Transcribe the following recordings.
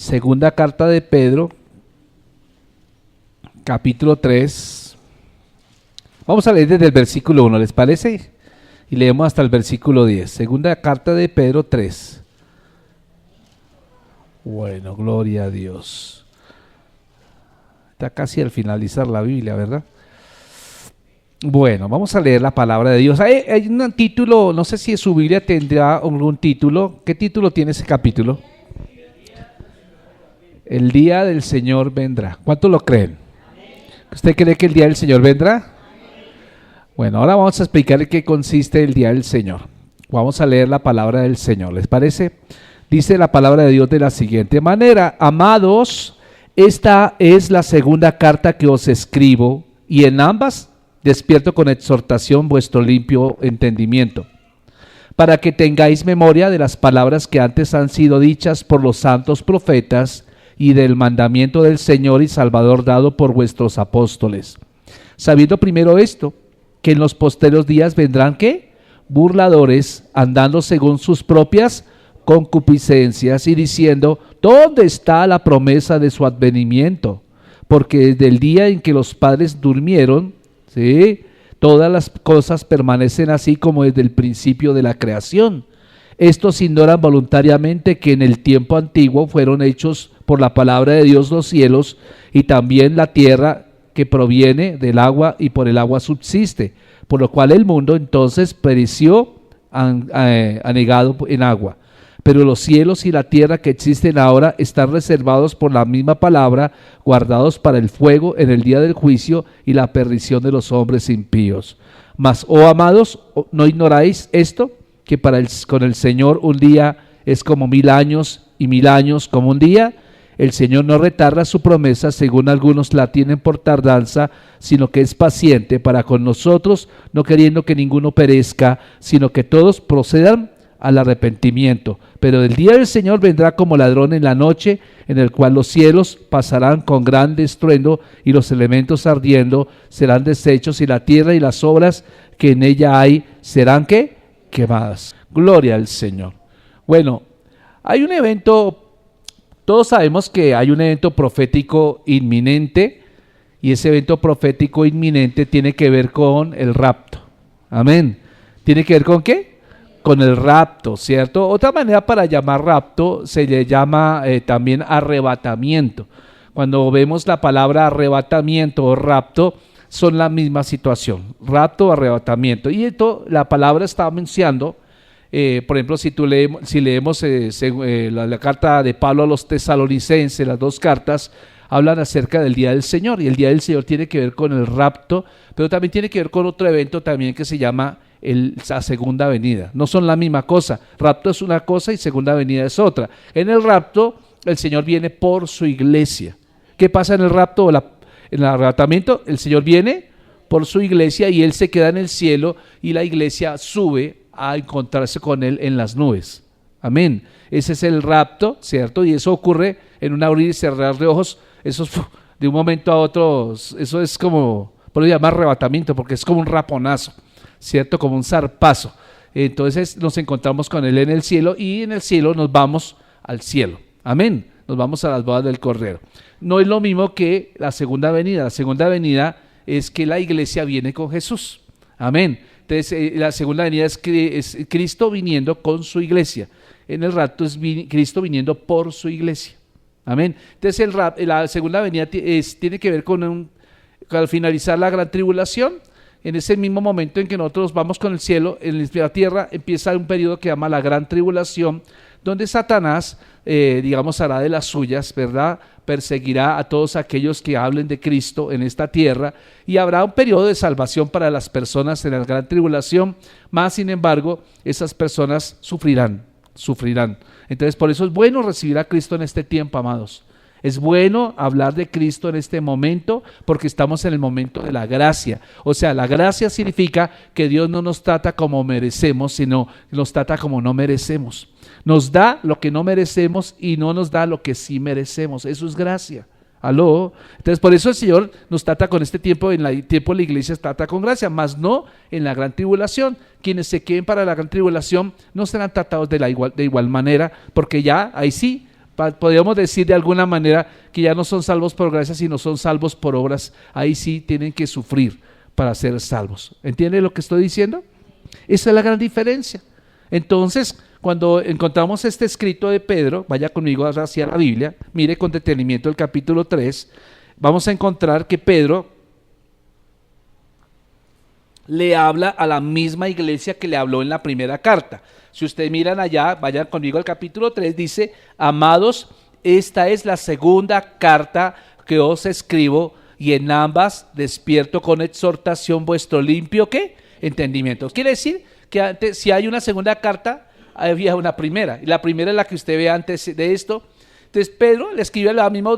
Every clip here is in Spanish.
Segunda carta de Pedro, capítulo 3. Vamos a leer desde el versículo 1, ¿les parece? Y leemos hasta el versículo 10. Segunda carta de Pedro 3. Bueno, gloria a Dios. Está casi al finalizar la Biblia, ¿verdad? Bueno, vamos a leer la palabra de Dios. Hay un título, no sé si su Biblia tendrá algún título. ¿Qué título tiene ese capítulo? El día del Señor vendrá. ¿Cuántos lo creen? ¿Usted cree que el día del Señor vendrá? Bueno, ahora vamos a explicar en qué consiste el día del Señor. Vamos a leer la palabra del Señor, ¿les parece? Dice la palabra de Dios de la siguiente manera: amados, esta es la segunda carta que os escribo, y en ambas despierto con exhortación vuestro limpio entendimiento, para que tengáis memoria de las palabras que antes han sido dichas por los santos profetas y del mandamiento del Señor y Salvador dado por vuestros apóstoles. Sabiendo primero esto, que en los posteriores días vendrán ¿qué? Burladores, andando según sus propias concupiscencias y diciendo: ¿dónde está la promesa de su advenimiento? Porque desde el día en que los padres durmieron, ¿sí?, todas las cosas permanecen así como desde el principio de la creación. Estos ignoran voluntariamente que en el tiempo antiguo fueron hechos por la palabra de Dios los cielos y también la tierra, que proviene del agua y por el agua subsiste, por lo cual el mundo entonces pereció anegado en agua. Pero los cielos y la tierra que existen ahora están reservados por la misma palabra, guardados para el fuego en el día del juicio y la perdición de los hombres impíos. Mas, oh amados, ¿no ignoráis esto? Que con el Señor un día es como 1000 años y 1000 años como un día. El Señor no retarda su promesa, según algunos la tienen por tardanza, sino que es paciente para con nosotros, no queriendo que ninguno perezca, sino que todos procedan al arrepentimiento. Pero el día del Señor vendrá como ladrón en la noche, en el cual los cielos pasarán con gran estruendo y los elementos ardiendo serán deshechos, y la tierra y las obras que en ella hay serán ¿qué? Quemadas. Gloria al Señor. Bueno, hay un evento. Todos sabemos que hay un evento profético inminente, y ese evento profético inminente tiene que ver con el rapto. Amén. ¿Tiene que ver con qué? Con el rapto, ¿cierto? Otra manera para llamar rapto se le llama también arrebatamiento. Cuando vemos la palabra arrebatamiento o rapto, son la misma situación. Rapto o arrebatamiento. Y esto, la palabra está anunciando. Por ejemplo, si leemos la carta de Pablo a los tesalonicenses, las dos cartas hablan acerca del día del Señor, y el día del Señor tiene que ver con el rapto, pero también tiene que ver con otro evento también que se llama la segunda venida. No son la misma cosa. Rapto es una cosa y segunda venida es otra. En el rapto el Señor viene por su iglesia. ¿Qué pasa en el rapto o en el arrebatamiento? El Señor viene por su iglesia y Él se queda en el cielo, y la iglesia sube a encontrarse con Él en las nubes. Amén. Ese es el rapto, ¿cierto? Y eso ocurre en un abrir y cerrar de ojos. Eso es de un momento a otro. Eso es como, por eso se llama arrebatamiento, porque es como un raponazo, ¿cierto? Como un zarpazo. Entonces nos encontramos con Él en el cielo, y en el cielo nos vamos al cielo. Amén. Nos vamos a las bodas del Cordero. No es lo mismo que la segunda venida. La segunda venida es que la iglesia viene con Jesús. Amén. Entonces la segunda venida es Cristo viniendo con su iglesia. En el rapto es Cristo viniendo por su iglesia. Amén. Entonces la segunda venida tiene que ver con al finalizar la gran tribulación. En ese mismo momento en que nosotros vamos con el cielo, en la tierra empieza un periodo que llama la gran tribulación, donde Satanás, hará de las suyas, ¿verdad? Perseguirá a todos aquellos que hablen de Cristo en esta tierra, y habrá un periodo de salvación para las personas en la gran tribulación, más sin embargo, esas personas sufrirán. Entonces, por eso es bueno recibir a Cristo en este tiempo, amados. Es bueno hablar de Cristo en este momento, porque estamos en el momento de la gracia. O sea, la gracia significa que Dios no nos trata como merecemos, sino nos trata como no merecemos. Nos da lo que no merecemos y no nos da lo que sí merecemos. Eso es gracia. ¿Aló? Entonces, por eso el Señor nos trata con este tiempo, en el tiempo de la iglesia trata con gracia, mas no en la gran tribulación. Quienes se queden para la gran tribulación no serán tratados de igual manera, porque ya ahí sí Podríamos decir de alguna manera que ya no son salvos por gracia, sino son salvos por obras. Ahí sí tienen que sufrir para ser salvos. ¿Entiende lo que estoy diciendo? Esa es la gran diferencia. Entonces, cuando encontramos este escrito de Pedro, vaya conmigo hacia la Biblia, mire con detenimiento el capítulo 3, vamos a encontrar que Pedro le habla a la misma iglesia que le habló en la primera carta. Si ustedes miran allá, vayan conmigo al capítulo 3, dice: amados, esta es la segunda carta que os escribo, y en ambas despierto con exhortación vuestro limpio, ¿qué? Entendimiento. Quiere decir que antes, si hay una segunda carta, había una primera, y la primera es la que usted ve antes de esto. Entonces Pedro le escribe al mismo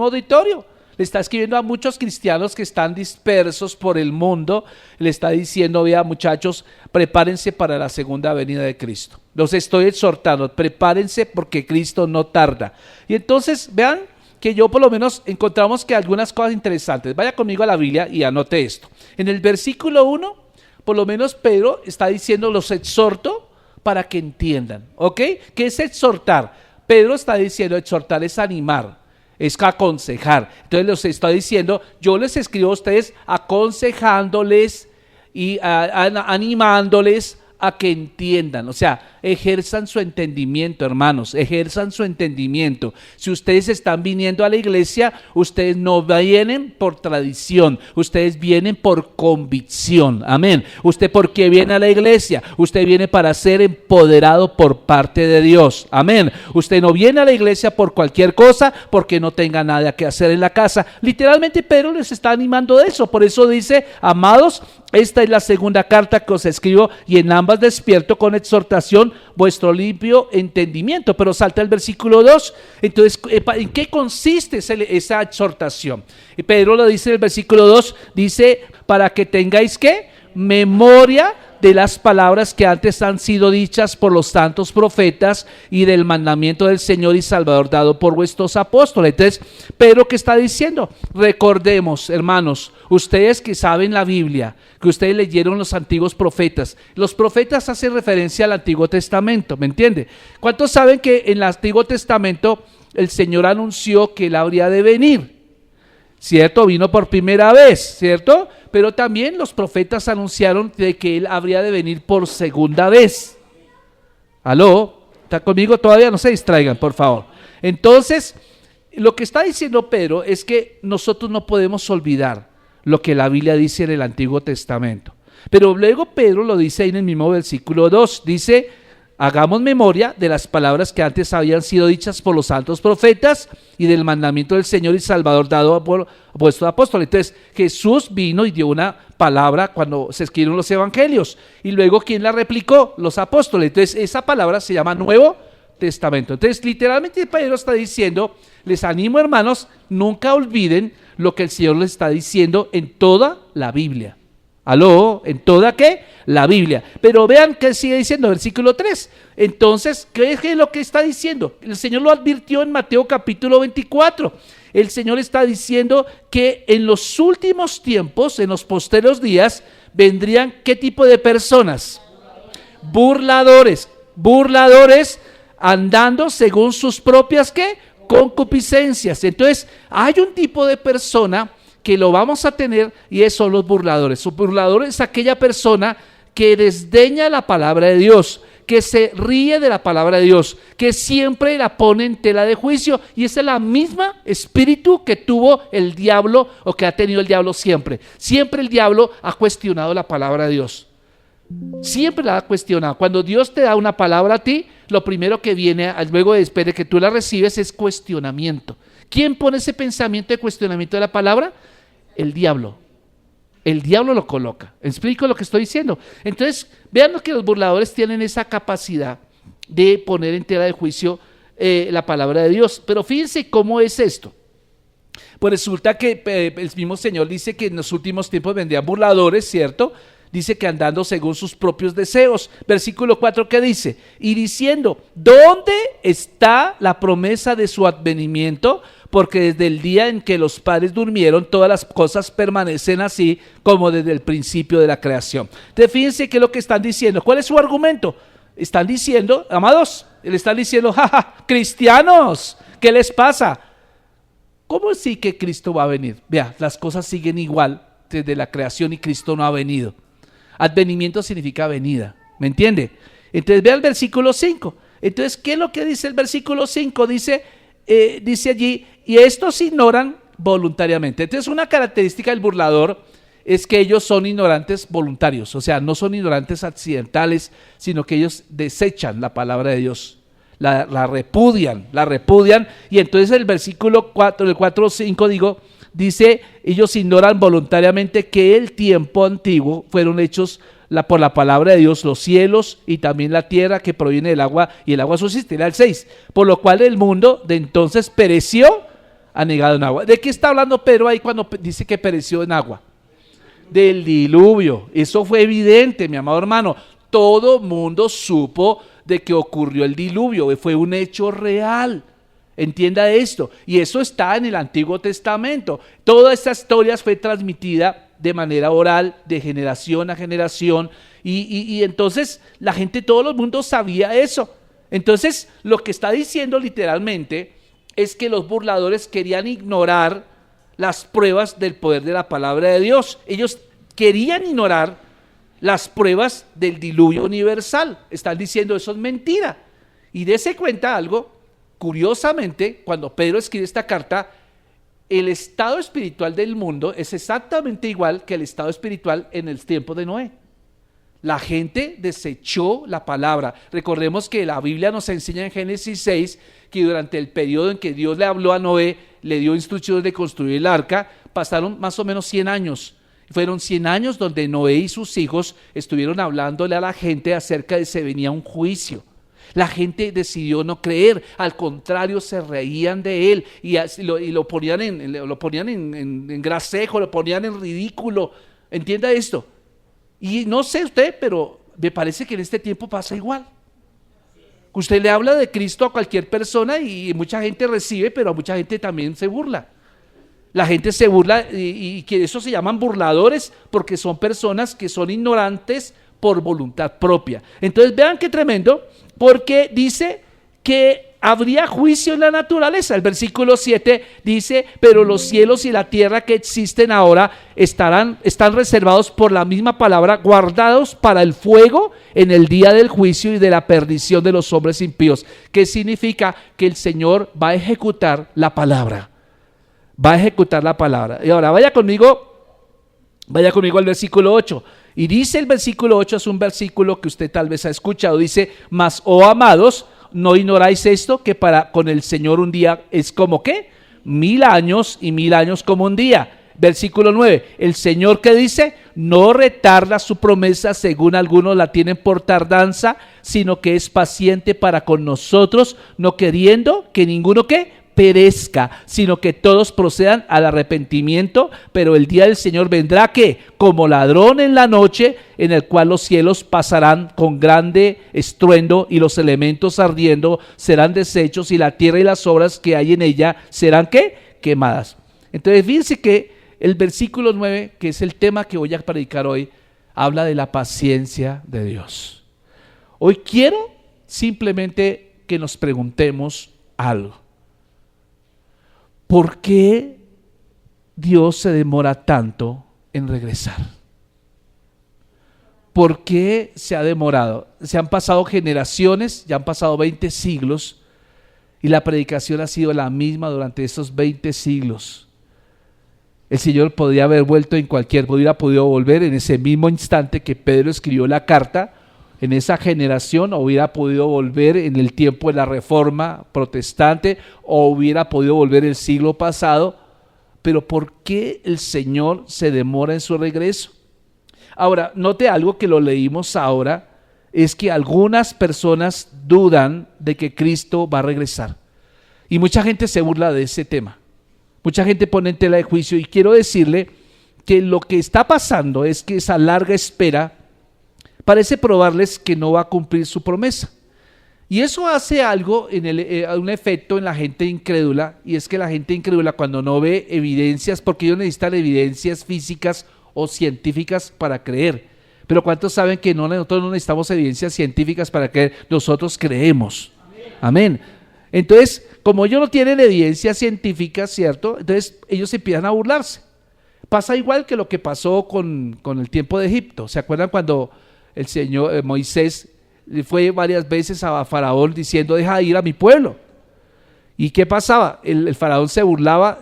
auditorio, le está escribiendo a muchos cristianos que están dispersos por el mundo, le está diciendo: vea, muchachos, prepárense para la segunda venida de Cristo. Los estoy exhortando, prepárense porque Cristo no tarda. Y entonces vean que yo por lo menos encontramos que algunas cosas interesantes. Vaya conmigo a la Biblia y anote esto. En el versículo 1, por lo menos Pedro está diciendo: los exhorto para que entiendan. ¿Ok? ¿Qué es exhortar? Pedro está diciendo: exhortar es animar, es aconsejar. Entonces les está diciendo: yo les escribo a ustedes aconsejándoles y animándoles a que entiendan. O sea, ejerzan su entendimiento, hermanos, ejerzan su entendimiento. Si ustedes están viniendo a la iglesia, ustedes no vienen por tradición, ustedes vienen por convicción. Amén. ¿Usted por qué viene a la iglesia? Usted viene para ser empoderado por parte de Dios. Amén. Usted no viene a la iglesia por cualquier cosa, porque no tenga nada que hacer en la casa. Literalmente Pedro les está animando de eso. Por eso dice: amados, esta es la segunda carta que os escribo, y en ambas despierto con exhortación vuestro limpio entendimiento. Pero salta el versículo 2. Entonces, ¿en qué consiste esa exhortación? Y Pedro lo dice en el versículo 2, dice: para que tengáis ¿qué? Memoria de las palabras que antes han sido dichas por los santos profetas, y del mandamiento del Señor y Salvador dado por vuestros apóstoles. Entonces, Pedro, ¿qué está diciendo? Recordemos, hermanos, ustedes que saben la Biblia, que ustedes leyeron los antiguos profetas. Los profetas hacen referencia al Antiguo Testamento, ¿me entiende? ¿Cuántos saben que en el Antiguo Testamento el Señor anunció que Él habría de venir? ¿Cierto? Vino por primera vez, ¿cierto? Pero también los profetas anunciaron de que Él habría de venir por segunda vez. ¿Aló? ¿Está conmigo todavía? No se distraigan, por favor. Entonces, lo que está diciendo Pedro es que nosotros no podemos olvidar lo que la Biblia dice en el Antiguo Testamento. Pero luego Pedro lo dice ahí en el mismo versículo 2, dice: hagamos memoria de las palabras que antes habían sido dichas por los santos profetas, y del mandamiento del Señor y Salvador dado por vuestros apóstoles. Entonces, Jesús vino y dio una palabra cuando se escribieron los evangelios. Y luego, ¿quién la replicó? Los apóstoles. Entonces, esa palabra se llama Nuevo Testamento. Entonces, literalmente Pedro está diciendo: les animo, hermanos, nunca olviden lo que el Señor les está diciendo en toda la Biblia. ¿Aló? ¿En toda qué? La Biblia. Pero vean que sigue diciendo, versículo 3. Entonces, ¿qué es lo que está diciendo? El Señor lo advirtió en Mateo capítulo 24. El Señor está diciendo que en los últimos tiempos, en los posteriores días, vendrían ¿qué tipo de personas? Burladores. Burladores andando según sus propias ¿qué? Concupiscencias. Entonces, hay un tipo de persona que lo vamos a tener, y son los burladores. Su burlador es aquella persona que desdeña la palabra de Dios, que se ríe de la palabra de Dios, que siempre la pone en tela de juicio, y esa es la misma espíritu que tuvo el diablo, o que ha tenido el diablo siempre. Siempre el diablo ha cuestionado la palabra de Dios. Siempre la ha cuestionado. Cuando Dios te da una palabra a ti, lo primero que viene luego de espere que tú la recibes es cuestionamiento. ¿Quién pone ese pensamiento de cuestionamiento de la palabra? El diablo. El diablo lo coloca. ¿Explico lo que estoy diciendo? Entonces, vean que los burladores tienen esa capacidad de poner en tela de juicio la palabra de Dios. Pero fíjense cómo es esto. Pues resulta que el mismo Señor dice que en los últimos tiempos vendrían burladores, ¿cierto? Dice que andando según sus propios deseos. Versículo 4, ¿qué dice? Y diciendo: ¿dónde está la promesa de su advenimiento? Porque desde el día en que los padres durmieron, todas las cosas permanecen así como desde el principio de la creación. Entonces, fíjense qué es lo que están diciendo. ¿Cuál es su argumento? están diciendo, amados, le están diciendo, jaja, cristianos, ¿qué les pasa? ¿Cómo así que Cristo va a venir? Vea, las cosas siguen igual desde la creación y Cristo no ha venido. Advenimiento significa venida, ¿me entiende? Entonces vea el versículo 5. Entonces, ¿qué es lo que dice el versículo 5? Dice allí, y estos ignoran voluntariamente. Entonces, una característica del burlador es que ellos son ignorantes voluntarios, o sea, no son ignorantes accidentales, sino que ellos desechan la palabra de Dios, la repudian, y entonces el versículo 4, el 4:5 dice, ellos ignoran voluntariamente que el tiempo antiguo fueron hechos por la palabra de Dios, los cielos y también la tierra que proviene del agua, y el agua subsistirá, el 6, por lo cual el mundo de entonces pereció anegado en agua. ¿De qué está hablando Pedro ahí cuando dice que pereció en agua? Del diluvio. Eso fue evidente, mi amado hermano. Todo mundo supo de que ocurrió el diluvio, fue un hecho real. Entienda esto, y eso está en el Antiguo Testamento. Toda esta historia fue transmitida de manera oral, de generación a generación, y entonces la gente, todo el mundo sabía eso. Entonces, lo que está diciendo literalmente es que los burladores querían ignorar las pruebas del poder de la palabra de Dios. Ellos querían ignorar las pruebas del diluvio universal. Están diciendo, eso es mentira. Y dése cuenta algo, curiosamente, cuando Pedro escribe esta carta, el estado espiritual del mundo es exactamente igual que el estado espiritual en el tiempo de Noé. La gente desechó la palabra. Recordemos que la Biblia nos enseña en Génesis 6 que durante el periodo en que Dios le habló a Noé, le dio instrucciones de construir el arca, pasaron más o menos 100 años. Fueron 100 años donde Noé y sus hijos estuvieron hablándole a la gente acerca de que se venía un juicio. La gente decidió no creer, al contrario, se reían de él y lo ponían en gracejo, lo ponían en ridículo. Entienda esto. Y no sé usted, pero me parece que en este tiempo pasa igual. Usted le habla de Cristo a cualquier persona y mucha gente recibe, pero a mucha gente también se burla. La gente se burla y que eso se llaman burladores porque son personas que son ignorantes por voluntad propia. Entonces vean qué tremendo, porque dice que habría juicio en la naturaleza. El versículo 7 dice, pero los cielos y la tierra que existen ahora están reservados por la misma palabra, guardados para el fuego en el día del juicio y de la perdición de los hombres impíos. ¿Qué significa? Que el Señor va a ejecutar la palabra. Va a ejecutar la palabra. Y ahora vaya conmigo al versículo 8. Y dice el versículo 8, es un versículo que usted tal vez ha escuchado. Dice, mas, oh amados, ¿no ignoráis esto? Que con el Señor un día es como ¿qué? 1000 años y 1000 años como un día. Versículo 9, el Señor que dice, no retarda su promesa según algunos la tienen por tardanza, sino que es paciente para con nosotros, no queriendo que ninguno ¿qué? Perezca, sino que todos procedan al arrepentimiento, pero el día del Señor vendrá que como ladrón en la noche, en el cual los cielos pasarán con grande estruendo y los elementos ardiendo serán deshechos y la tierra y las obras que hay en ella serán ¿qué? Quemadas. Entonces fíjense que el versículo 9, que es el tema que voy a predicar hoy, habla de la paciencia de Dios. Hoy quiero simplemente que nos preguntemos algo. ¿Por qué Dios se demora tanto en regresar? ¿Por qué se ha demorado? Se han pasado generaciones, ya han pasado 20 siglos y la predicación ha sido la misma durante esos 20 siglos. El Señor podría haber vuelto hubiera podido volver en ese mismo instante que Pedro escribió la carta, en esa generación, o hubiera podido volver en el tiempo de la Reforma protestante, o hubiera podido volver el siglo pasado. Pero ¿por qué el Señor se demora en su regreso? Ahora, note algo que lo leímos ahora, es que algunas personas dudan de que Cristo va a regresar. Y mucha gente se burla de ese tema. Mucha gente pone en tela de juicio, y quiero decirle que lo que está pasando es que esa larga espera parece probarles que no va a cumplir su promesa. Y eso hace algo, un efecto en la gente incrédula, y es que la gente incrédula cuando no ve evidencias, porque ellos necesitan evidencias físicas o científicas para creer. Pero ¿cuántos saben que nosotros no necesitamos evidencias científicas para que nosotros creemos? Amén. Entonces, como ellos no tienen evidencias científicas, ¿cierto? Entonces ellos empiezan a burlarse. Pasa igual que lo que pasó con el tiempo de Egipto. ¿Se acuerdan cuando el Señor Moisés fue varias veces a Faraón diciendo, deja ir a mi pueblo? ¿Y qué pasaba? El Faraón se burlaba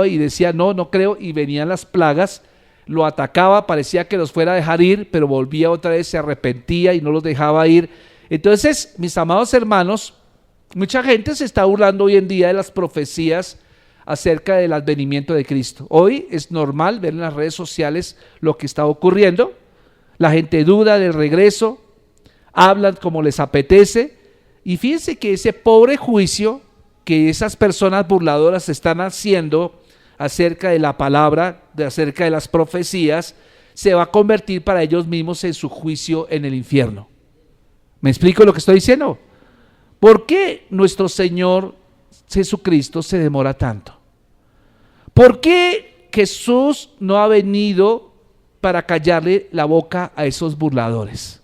y decía, no creo, y venían las plagas, lo atacaba, parecía que los fuera a dejar ir, pero volvía otra vez, se arrepentía y no los dejaba ir. Entonces, mis amados hermanos, mucha gente se está burlando hoy en día de las profecías acerca del advenimiento de Cristo. Hoy es normal ver en las redes sociales lo que está ocurriendo. La gente duda del regreso, hablan como les apetece, y fíjense que ese pobre juicio que esas personas burladoras están haciendo acerca de la palabra, acerca de las profecías, se va a convertir para ellos mismos en su juicio en el infierno. ¿Me explico lo que estoy diciendo? ¿Por qué nuestro Señor Jesucristo se demora tanto? ¿Por qué Jesús no ha venido para callarle la boca a esos burladores?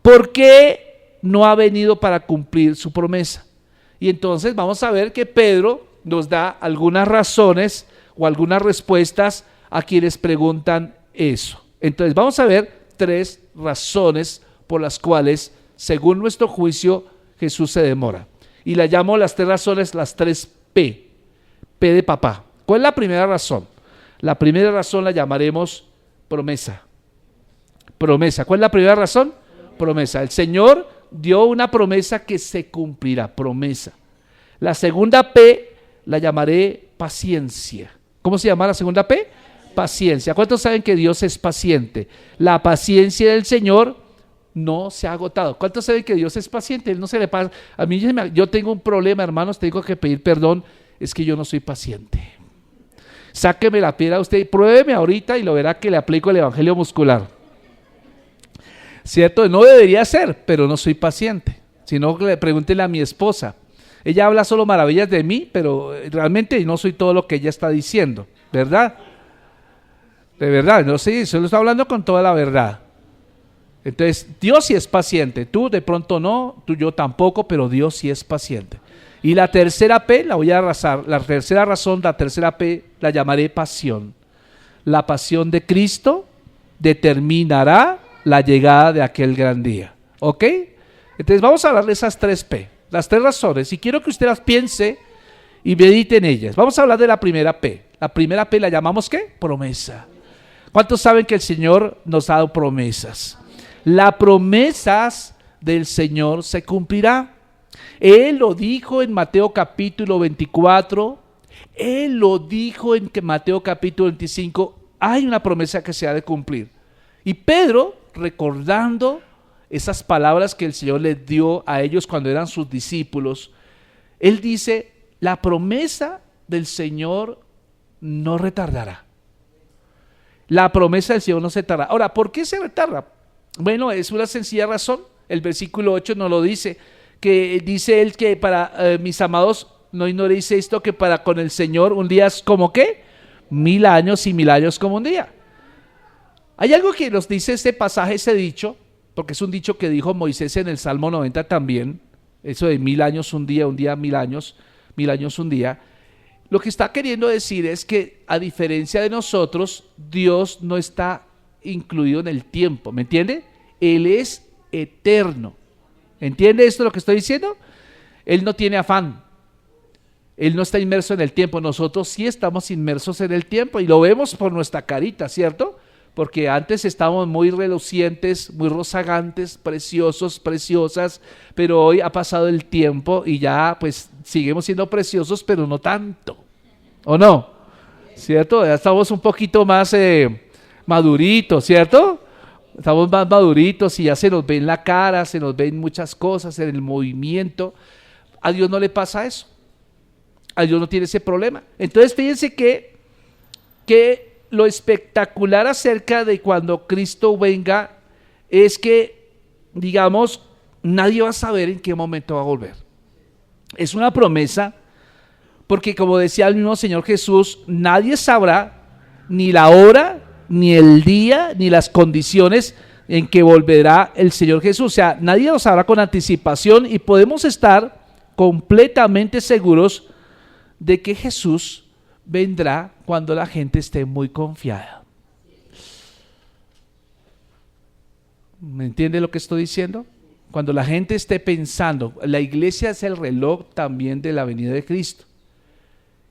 ¿Por qué no ha venido para cumplir su promesa? Y entonces vamos a ver que Pedro nos da algunas razones o algunas respuestas a quienes preguntan eso. Entonces vamos a ver 3 razones por las cuales, según nuestro juicio, Jesús se demora. Y la llamo las 3 razones, las 3 P. P de papá. ¿Cuál es la primera razón? La primera razón la llamaremos promesa. Promesa. ¿Cuál es la primera razón? Promesa. El Señor dio una promesa que se cumplirá. Promesa. La segunda P la llamaré paciencia. ¿Cómo se llama la segunda P? Paciencia. ¿Cuántos saben que Dios es paciente? La paciencia del Señor no se ha agotado. ¿Cuántos saben que Dios es paciente? Él no se le pasa. A mí yo tengo un problema, hermanos, tengo que pedir perdón, es que yo no soy paciente. Sáqueme la piedra usted, pruébeme ahorita y lo verá que le aplico el evangelio muscular. ¿Cierto? No debería ser, pero no soy paciente. Si no, pregúntele a mi esposa. Ella habla solo maravillas de mí, pero realmente no soy todo lo que ella está diciendo, ¿verdad? De verdad, no sé, solo está hablando con toda la verdad. Entonces, Dios sí es paciente, tú de pronto no, tú yo tampoco, pero Dios sí es paciente. Y la tercera P la voy a arrasar, la tercera razón, la tercera P la llamaré pasión. La pasión de Cristo determinará la llegada de aquel gran día, ¿ok? Entonces vamos a hablar de esas 3 P, las 3 razones, y quiero que usted las piense y medite en ellas. Vamos a hablar de la primera P. La primera P la llamamos ¿qué? Promesa. ¿Cuántos saben que el Señor nos ha dado promesas? Las promesas del Señor se cumplirá. Él lo dijo en Mateo capítulo 24, Él lo dijo en Mateo capítulo 25, hay una promesa que se ha de cumplir. Y Pedro, recordando esas palabras que el Señor les dio a ellos cuando eran sus discípulos, él dice, la promesa del Señor no retardará. La promesa del Señor no se tarda. Ahora, ¿por qué se retarda? Bueno, es una sencilla razón. El versículo 8 nos lo dice, que dice él que para mis amados, no ignoréis esto, que para con el Señor un día es como ¿qué? 1000 años y 1000 años como un día. Hay algo que nos dice este pasaje, ese dicho, porque es un dicho que dijo Moisés en el Salmo 90 también, eso de 1000 años un día 1000 años, 1000 años un día. Lo que está queriendo decir es que a diferencia de nosotros, Dios no está incluido en el tiempo, ¿me entiende? Él es eterno. ¿Entiende esto lo que estoy diciendo? Él no tiene afán. Él no está inmerso en el tiempo. Nosotros sí estamos inmersos en el tiempo y lo vemos por nuestra carita, ¿cierto? Porque antes estábamos muy relucientes, muy rozagantes, preciosos, preciosas, pero hoy ha pasado el tiempo y ya pues seguimos siendo preciosos, pero no tanto. ¿O no? ¿Cierto? Ya estamos un poquito más maduritos, ¿cierto? Estamos más maduritos y ya se nos ve en la cara, se nos ven muchas cosas, en el movimiento. A Dios no le pasa eso. A Dios no tiene ese problema. Entonces fíjense que lo espectacular acerca de cuando Cristo venga es que, digamos, nadie va a saber en qué momento va a volver. Es una promesa porque, como decía el mismo Señor Jesús, nadie sabrá ni la hora, ni el día, ni las condiciones en que volverá el Señor Jesús. O sea, nadie lo sabrá con anticipación y podemos estar completamente seguros de que Jesús vendrá cuando la gente esté muy confiada. ¿Me entiende lo que estoy diciendo? Cuando la gente esté pensando, la iglesia es el reloj también de la venida de Cristo.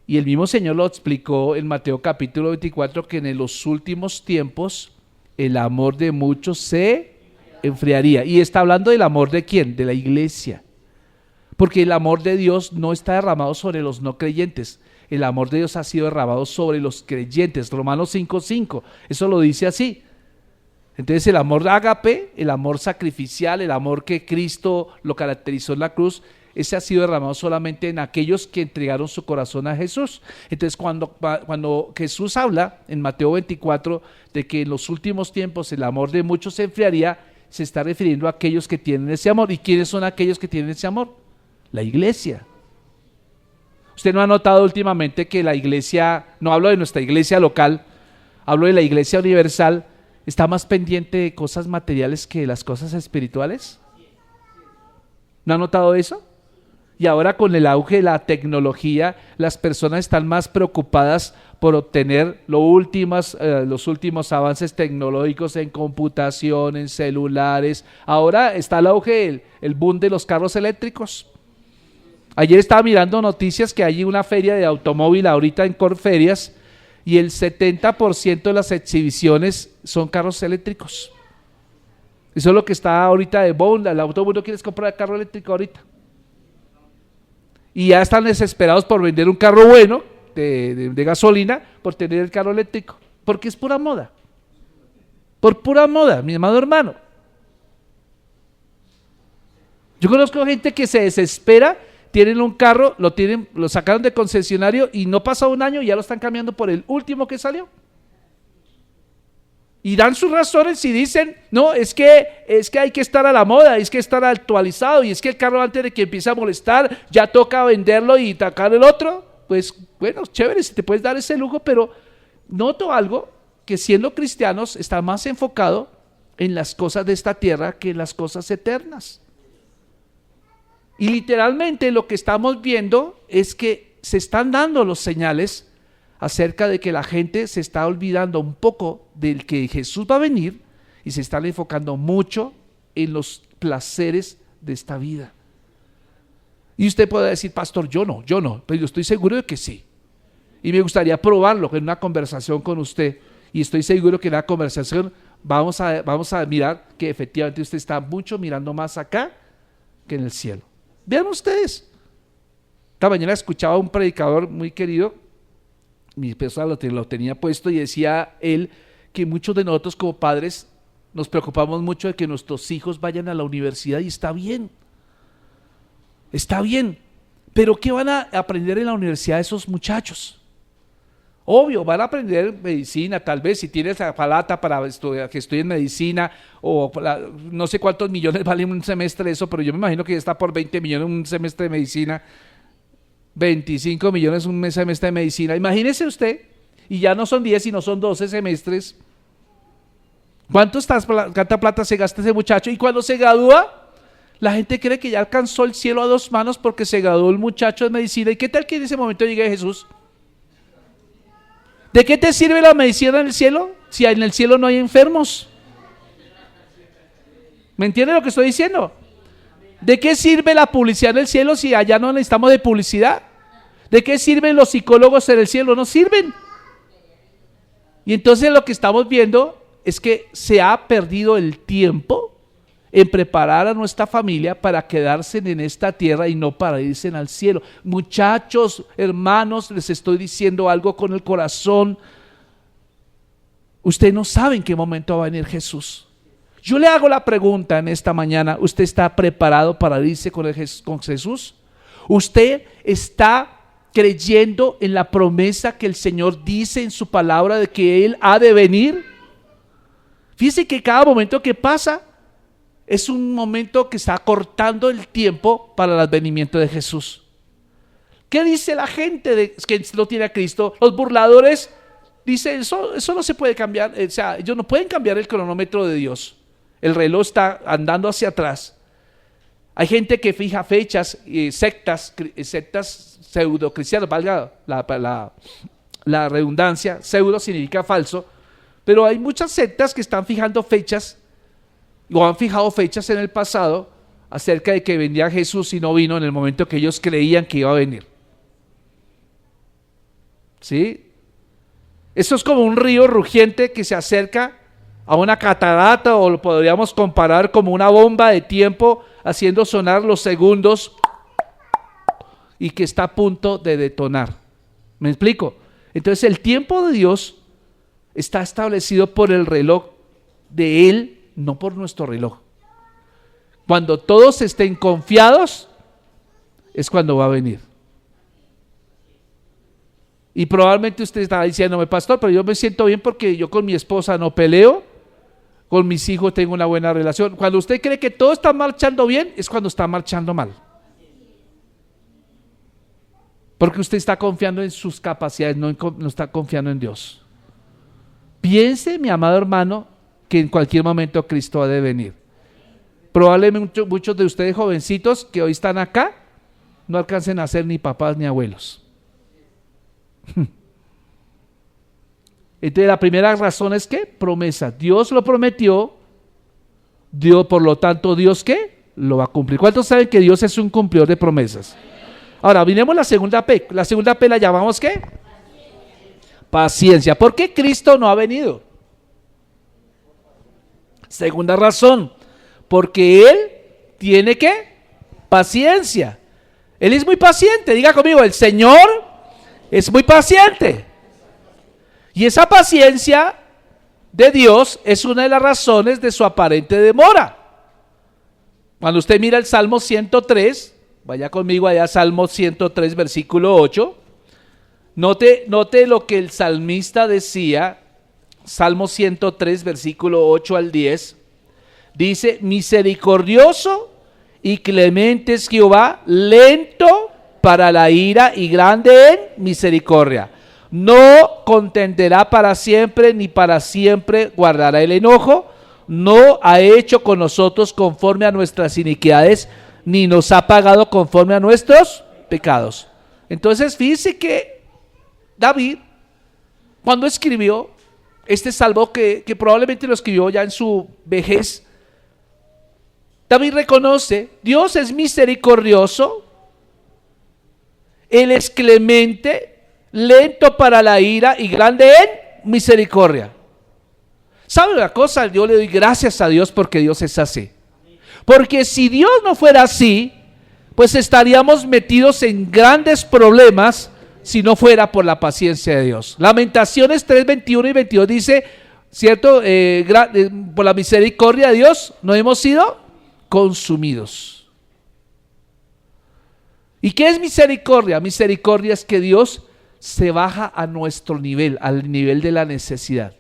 Y el mismo Señor lo explicó en Mateo capítulo 24, que en los últimos tiempos el amor de muchos se enfriaría. Y está hablando del amor de ¿quién? De la iglesia. Porque el amor de Dios no está derramado sobre los no creyentes. El amor de Dios ha sido derramado sobre los creyentes. Romanos 5:5, eso lo dice así. Entonces el amor ágape, el amor sacrificial, el amor que Cristo lo caracterizó en la cruz, ese ha sido derramado solamente en aquellos que entregaron su corazón a Jesús. Entonces cuando Jesús habla en Mateo 24 de que en los últimos tiempos el amor de muchos se enfriaría, se está refiriendo a aquellos que tienen ese amor. ¿Y quiénes son aquellos que tienen ese amor? La iglesia. ¿Usted no ha notado últimamente que la iglesia, no hablo de nuestra iglesia local, hablo de la iglesia universal, está más pendiente de cosas materiales que de las cosas espirituales? ¿No ha notado eso? Y ahora con el auge de la tecnología, las personas están más preocupadas por obtener los últimos avances tecnológicos en computación, en celulares. Ahora está el auge, el boom de los carros eléctricos. Ayer estaba mirando noticias que hay una feria de automóvil ahorita en Corferias, y el 70% de las exhibiciones son carros eléctricos. Eso es lo que está ahorita de boom. El automundo quiere comprar el carro eléctrico ahorita. Y ya están desesperados por vender un carro bueno, de gasolina, por tener el carro eléctrico. Porque es pura moda. Por pura moda, mi amado hermano. Yo conozco gente que se desespera. Tienen un carro, lo sacaron de concesionario y no pasa un año y ya lo están cambiando por el último que salió. Y dan sus razones y dicen, no, es que hay que estar a la moda, es que estar actualizado, y es que el carro antes de que empiece a molestar, ya toca venderlo y sacar el otro. Pues bueno, chévere si te puedes dar ese lujo, pero noto algo, que siendo cristianos está más enfocado en las cosas de esta tierra que en las cosas eternas. Y literalmente lo que estamos viendo es que se están dando los señales acerca de que la gente se está olvidando un poco del que Jesús va a venir y se están enfocando mucho en los placeres de esta vida. Y usted puede decir, pastor, yo no, pero yo estoy seguro de que sí. Y me gustaría probarlo en una conversación con usted, y estoy seguro que en la conversación vamos a mirar que efectivamente usted está mucho mirando más acá que en el cielo. Vean ustedes. Esta mañana escuchaba a un predicador muy querido, mi esposa lo tenía puesto, y decía él que muchos de nosotros como padres nos preocupamos mucho de que nuestros hijos vayan a la universidad, y está bien, pero ¿qué van a aprender en la universidad esos muchachos? Obvio, van a aprender medicina, tal vez, si tienes la palata para estudiar, que estudien medicina, o no sé cuántos millones vale un semestre eso, pero yo me imagino que ya está por 20 millones un semestre de medicina, 25 millones un semestre de medicina. Imagínese usted, y ya no son 10, sino son 12 semestres. ¿Cuánta plata se gasta ese muchacho? Y cuando se gradúa, la gente cree que ya alcanzó el cielo a dos manos porque se graduó el muchacho de medicina. ¿Y qué tal que en ese momento llegue Jesús? ¿De qué te sirve la medicina en el cielo si en el cielo no hay enfermos? ¿Me entiende lo que estoy diciendo? ¿De qué sirve la publicidad en el cielo si allá no necesitamos de publicidad? ¿De qué sirven los psicólogos en el cielo? No sirven. Y entonces lo que estamos viendo es que se ha perdido el tiempo en preparar a nuestra familia para quedarse en esta tierra y no para irse al cielo. Muchachos, hermanos, les estoy diciendo algo con el corazón. Usted no sabe en qué momento va a venir Jesús. Yo le hago la pregunta en esta mañana, ¿usted está preparado para irse con Jesús? ¿Usted está creyendo en la promesa que el Señor dice en su palabra de que Él ha de venir? Fíjese que cada momento que pasa es un momento que está cortando el tiempo para el advenimiento de Jesús. ¿Qué dice la gente que no tiene a Cristo? Los burladores dicen, eso no se puede cambiar, o sea, ellos no pueden cambiar el cronómetro de Dios. el reloj está andando hacia atrás. Hay gente que fija fechas, sectas pseudo-cristianas, valga la redundancia, pseudo significa falso, pero hay muchas sectas que están fijando fechas, o han fijado fechas en el pasado, acerca de que vendría Jesús y no vino en el momento que ellos creían que iba a venir. ¿Sí? Eso es como un río rugiente que se acerca a una catarata, o lo podríamos comparar como una bomba de tiempo haciendo sonar los segundos y que está a punto de detonar. ¿Me explico? Entonces el tiempo de Dios está establecido por el reloj de Él, no por nuestro reloj. Cuando todos estén confiados es cuando va a venir. Y probablemente usted estará diciéndome, pastor, pero yo me siento bien porque yo con mi esposa no peleo, con mis hijos tengo una buena relación. Cuando usted cree que todo está marchando bien, es cuando está marchando mal. Porque usted está confiando en sus capacidades, no está confiando en Dios. Piense, mi amado hermano, que en cualquier momento Cristo ha de venir. Probablemente muchos de ustedes jovencitos que hoy están acá no alcancen a ser ni papás ni abuelos. Entonces la primera razón es que promesa. Dios lo prometió, Dios, por lo tanto, ¿Dios qué? Lo va a cumplir. ¿Cuántos saben que Dios es un cumplidor de promesas? Ahora, miremos la segunda P. La segunda P la llamamos ¿qué? Paciencia. ¿Por qué Cristo no ha venido? Segunda razón, porque Él tiene ¿qué? Paciencia. Él es muy paciente. Diga conmigo, el Señor es muy paciente. Y esa paciencia de Dios es una de las razones de su aparente demora. Cuando usted mira el Salmo 103, vaya conmigo allá, Salmo 103, versículo 8. Note lo que el salmista decía, Salmo 103, versículo 8 al 10. Dice, misericordioso y clemente es Jehová, lento para la ira y grande en misericordia. No contenderá para siempre, ni para siempre guardará el enojo. No ha hecho con nosotros conforme a nuestras iniquidades, ni nos ha pagado conforme a nuestros pecados. Entonces, fíjense que David, cuando escribió este salmo, que probablemente lo escribió ya en su vejez, David reconoce, Dios es misericordioso, Él es clemente, lento para la ira y grande en misericordia. ¿Sabe una cosa? Yo le doy gracias a Dios porque Dios es así. Porque si Dios no fuera así, pues estaríamos metidos en grandes problemas si no fuera por la paciencia de Dios. Lamentaciones 3, 21 y 22 dice, ¿cierto? Por la misericordia de Dios no hemos sido consumidos. ¿Y qué es misericordia? Misericordia es que Dios se baja a nuestro nivel, al nivel de la necesidad.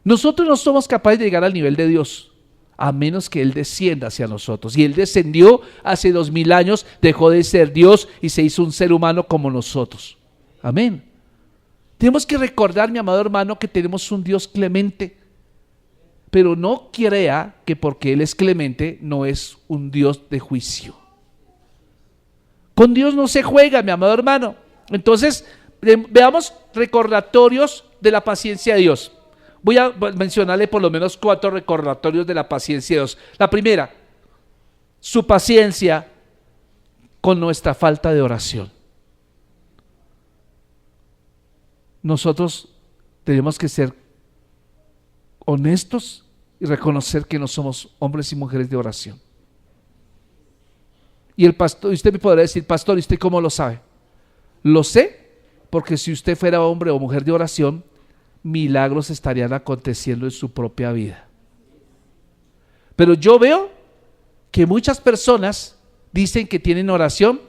Nosotros no somos capaces de llegar al nivel de Dios, a menos que Él descienda hacia nosotros. Y Él descendió hace 2000 años, dejó de ser Dios y se hizo un ser humano como nosotros. Amén. Tenemos que recordar, mi amado hermano, que tenemos un Dios clemente. Pero no crea que porque Él es clemente, no es un Dios de juicio. Con Dios no se juega, mi amado hermano. Entonces, veamos recordatorios de la paciencia de Dios. Voy a mencionarle por lo menos 4 recordatorios de la paciencia de Dios. La primera, su paciencia con nuestra falta de oración. Nosotros tenemos que ser honestos y reconocer que no somos hombres y mujeres de oración. Y el pastor, usted me podrá decir, pastor, ¿y usted cómo lo sabe? Lo sé porque si usted fuera hombre o mujer de oración, milagros estarían aconteciendo en su propia vida. Pero yo veo que muchas personas dicen que tienen oración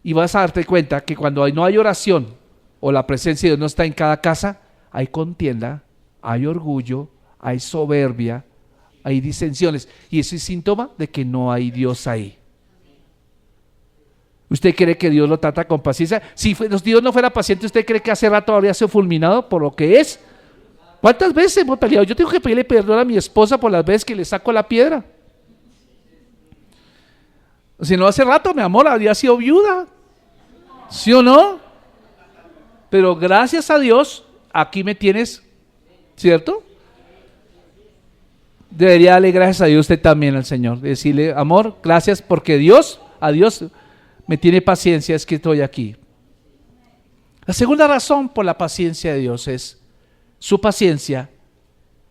y vas a darte cuenta que cuando no hay oración o la presencia de Dios no está en cada casa, hay contienda, hay orgullo, hay soberbia, hay disensiones y eso es síntoma de que no hay Dios ahí. ¿Usted cree que Dios lo trata con paciencia? Si Dios no fuera paciente, ¿usted cree que hace rato habría sido fulminado por lo que es? ¿Cuántas veces hemos peleado? Yo tengo que pedirle perdón a mi esposa por las veces que le saco la piedra. Si no, hace rato, mi amor, habría sido viuda. ¿Sí o no? Pero gracias a Dios, aquí me tienes, ¿cierto? Debería darle gracias a Dios usted también al Señor. Decirle, amor, gracias porque a Dios me tiene paciencia, es que estoy aquí. La segunda razón por la paciencia de Dios es su paciencia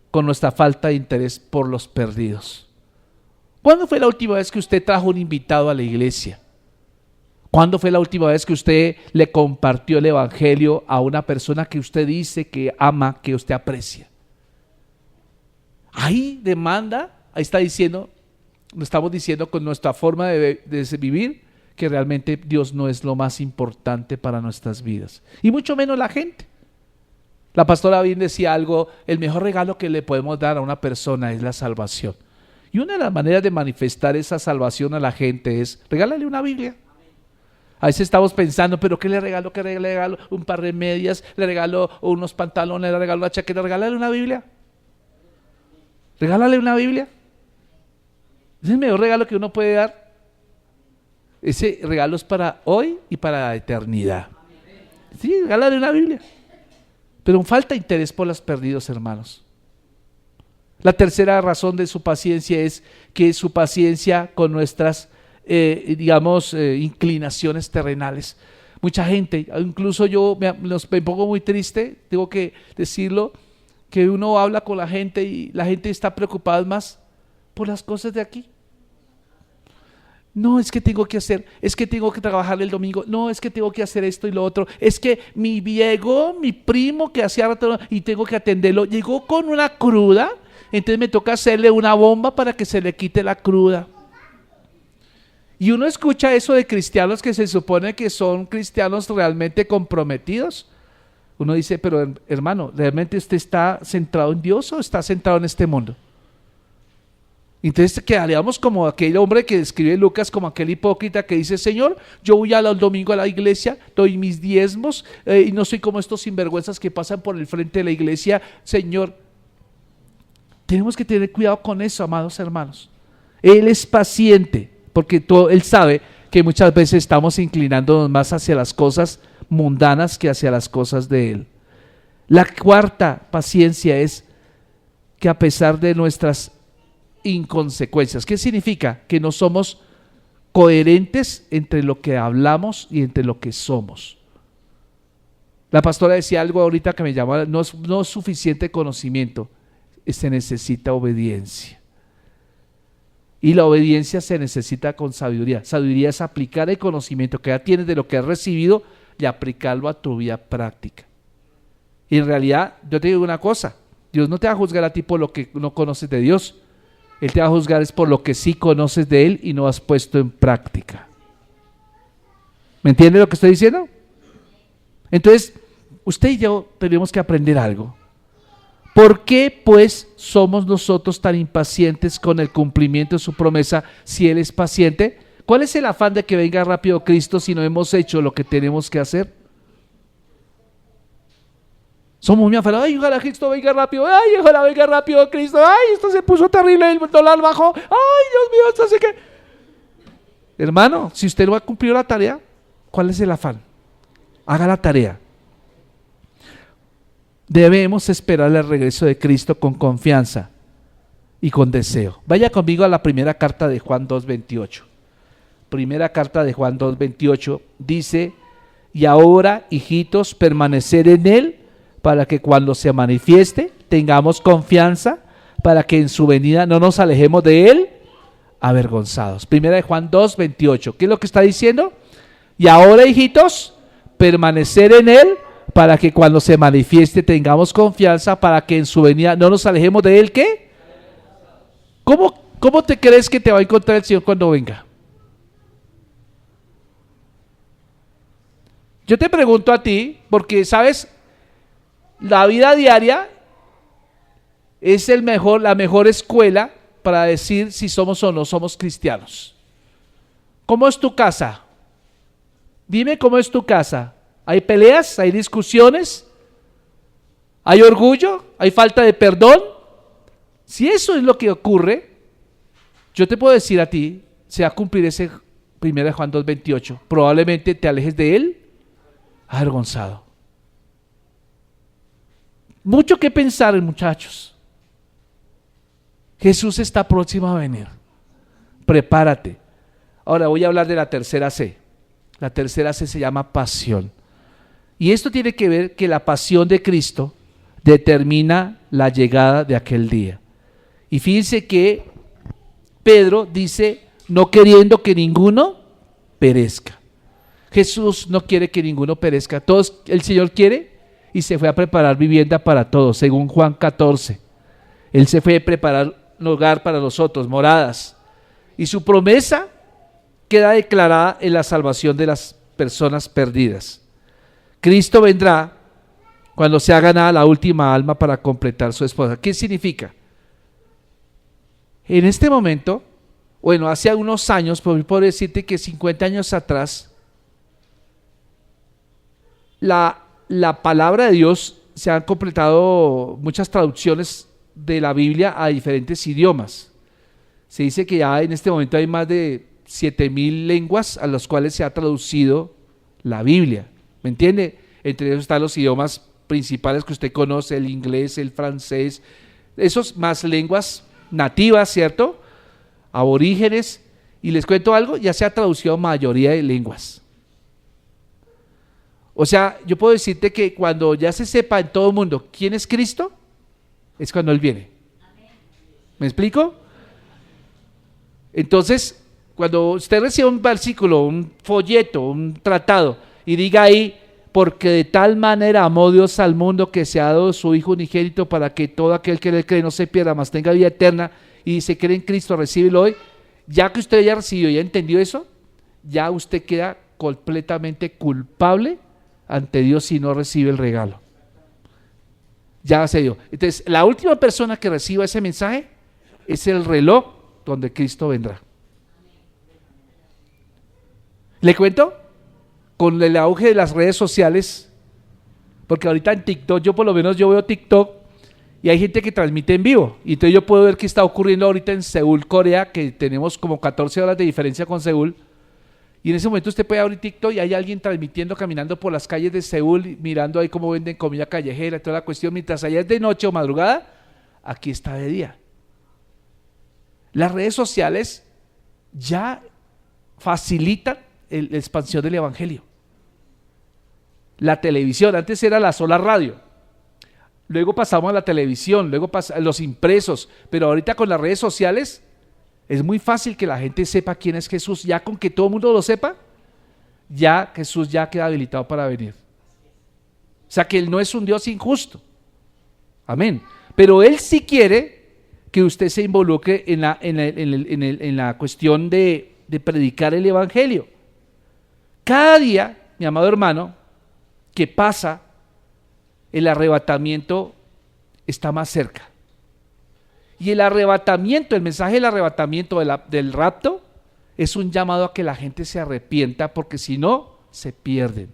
con nuestra falta de interés por los perdidos. ¿Cuándo fue la última vez que usted trajo un invitado a la iglesia? ¿Cuándo fue la última vez que usted le compartió el evangelio a una persona que usted dice que ama, que usted aprecia? Ahí demanda, ahí está diciendo, lo estamos diciendo con nuestra forma de vivir, que realmente Dios no es lo más importante para nuestras vidas. Y mucho menos la gente. La pastora bien decía algo, el mejor regalo que le podemos dar a una persona es la salvación. Y una de las maneras de manifestar esa salvación a la gente es, regálale una Biblia. A veces estamos pensando, pero ¿qué le regalo? ¿Qué le regalo? Un par de medias, le regalo unos pantalones, le regalo una chaqueta, regálale una Biblia. Regálale una Biblia. Es el mejor regalo que uno puede dar. Ese regalo es para hoy y para la eternidad. Sí, regálale una Biblia. Pero falta interés por los perdidos, hermanos. La tercera razón de su paciencia es que su paciencia con nuestras, inclinaciones terrenales. Mucha gente, incluso yo me pongo muy triste, tengo que decirlo, que uno habla con la gente y la gente está preocupada más por las cosas de aquí. No, es que tengo que hacer, es que tengo que trabajar el domingo, no, es que tengo que hacer esto y lo otro, es que mi primo que hacía rato y tengo que atenderlo, llegó con una cruda, entonces me toca hacerle una bomba para que se le quite la cruda. Y uno escucha eso de cristianos que se supone que son cristianos realmente comprometidos. Uno dice, pero hermano, ¿realmente usted está centrado en Dios o está centrado en este mundo? Entonces quedaríamos como aquel hombre que describe Lucas, como aquel hipócrita que dice, Señor, yo voy al domingo a la iglesia, doy mis diezmos y no soy como estos sinvergüenzas que pasan por el frente de la iglesia. Señor, tenemos que tener cuidado con eso, amados hermanos. Él es paciente porque Él sabe que muchas veces estamos inclinándonos más hacia las cosas mundanas que hacia las cosas de Él. La cuarta paciencia es que a pesar de nuestras inconsecuencias, ¿qué significa? Que no somos coherentes entre lo que hablamos y entre lo que somos. La pastora decía algo ahorita que me llamó, no es suficiente conocimiento, se necesita obediencia. Y la obediencia se necesita con sabiduría. Sabiduría es aplicar el conocimiento que ya tienes de lo que has recibido y aplicarlo a tu vida práctica. Y en realidad, yo te digo una cosa, Dios no te va a juzgar a ti por lo que no conoces de Dios. Él te va a juzgar es por lo que sí conoces de Él y no has puesto en práctica. ¿Me entiende lo que estoy diciendo? Entonces, usted y yo tenemos que aprender algo. ¿Por qué pues somos nosotros tan impacientes con el cumplimiento de su promesa si Él es paciente? ¿Cuál es el afán de que venga rápido Cristo si no hemos hecho lo que tenemos que hacer? Somos muy afanados, ay, ojalá Cristo venga rápido, ay, ojalá venga rápido Cristo, ay, esto se puso terrible, el dólar bajó, ay, Dios mío, esto así que... Hermano, si usted no ha cumplido la tarea, ¿cuál es el afán? Haga la tarea. Debemos esperar el regreso de Cristo con confianza y con deseo. Vaya conmigo a la primera carta de Juan 2:28. Primera carta de Juan 2:28 dice, y ahora, hijitos, permanecer en Él, para que cuando se manifieste tengamos confianza, para que en su venida no nos alejemos de Él avergonzados. Primera de Juan 2:28. ¿Qué es lo que está diciendo? Y ahora, hijitos, permanecer en Él, para que cuando se manifieste tengamos confianza, para que en su venida no nos alejemos de Él. ¿Qué? ¿Cómo te crees que te va a encontrar el Señor cuando venga? Yo te pregunto a ti, porque sabes, la vida diaria es la mejor escuela para decir si somos o no somos cristianos. ¿Cómo es tu casa? Dime cómo es tu casa. ¿Hay peleas? ¿Hay discusiones? ¿Hay orgullo? ¿Hay falta de perdón? Si eso es lo que ocurre, yo te puedo decir a ti, se va a cumplir ese 1 Juan 2:28. Probablemente te alejes de él avergonzado. Mucho que pensar, muchachos. Jesús está próximo a venir. Prepárate. Ahora voy a hablar de la tercera C. La tercera C se llama pasión. Y esto tiene que ver que la pasión de Cristo determina la llegada de aquel día. Y fíjense que Pedro dice, no queriendo que ninguno perezca. Jesús no quiere que ninguno perezca. Todos, el Señor quiere, y se fue a preparar vivienda para todos, según Juan 14. Él se fue a preparar un hogar para nosotros, moradas. Y su promesa queda declarada en la salvación de las personas perdidas. Cristo vendrá cuando se ha ganado la última alma para completar su esposa. ¿Qué significa? En este momento, bueno, hace unos años, puedo decirte que 50 años atrás, la palabra de Dios se han completado muchas traducciones de la Biblia a diferentes idiomas. Se dice que ya en este momento hay más de 7,000 lenguas a las cuales se ha traducido la Biblia. ¿Me entiende? Entre ellos están los idiomas principales que usted conoce, el inglés, el francés, esos más lenguas nativas, ¿cierto? Aborígenes. Y les cuento algo, ya se ha traducido mayoría de lenguas. O sea, yo puedo decirte que cuando ya se sepa en todo el mundo quién es Cristo, es cuando Él viene. ¿Me explico? Entonces, cuando usted reciba un versículo, un folleto, un tratado, y diga ahí, porque de tal manera amó Dios al mundo que se ha dado su Hijo unigénito para que todo aquel que le cree no se pierda, mas tenga vida eterna, y se cree en Cristo, recíbelo hoy. Ya que usted haya recibido y haya entendido eso, ya usted queda completamente culpable ante Dios si no recibe el regalo. Ya se dio. Entonces, la última persona que reciba ese mensaje es el reloj donde Cristo vendrá. ¿Le cuento? Con el auge de las redes sociales, porque ahorita en TikTok, yo por lo menos yo veo TikTok y hay gente que transmite en vivo, y entonces yo puedo ver qué está ocurriendo ahorita en Seúl, Corea, que tenemos como 14 horas de diferencia con Seúl. Y en ese momento usted puede abrir TikTok y hay alguien transmitiendo, caminando por las calles de Seúl, mirando ahí cómo venden comida callejera, toda la cuestión, mientras allá es de noche o madrugada, aquí está de día. Las redes sociales ya facilitan la expansión del evangelio. La televisión, antes era la sola radio, luego pasamos a la televisión, luego los impresos, pero ahorita con las redes sociales es muy fácil que la gente sepa quién es Jesús. Ya con que todo el mundo lo sepa, ya Jesús ya queda habilitado para venir. O sea que Él no es un Dios injusto. Amén. Pero Él sí quiere que usted se involucre en la cuestión de predicar el evangelio. Cada día, mi amado hermano, que pasa, el arrebatamiento está más cerca. Y el arrebatamiento, el mensaje del arrebatamiento, del rapto, es un llamado a que la gente se arrepienta, porque si no, se pierden.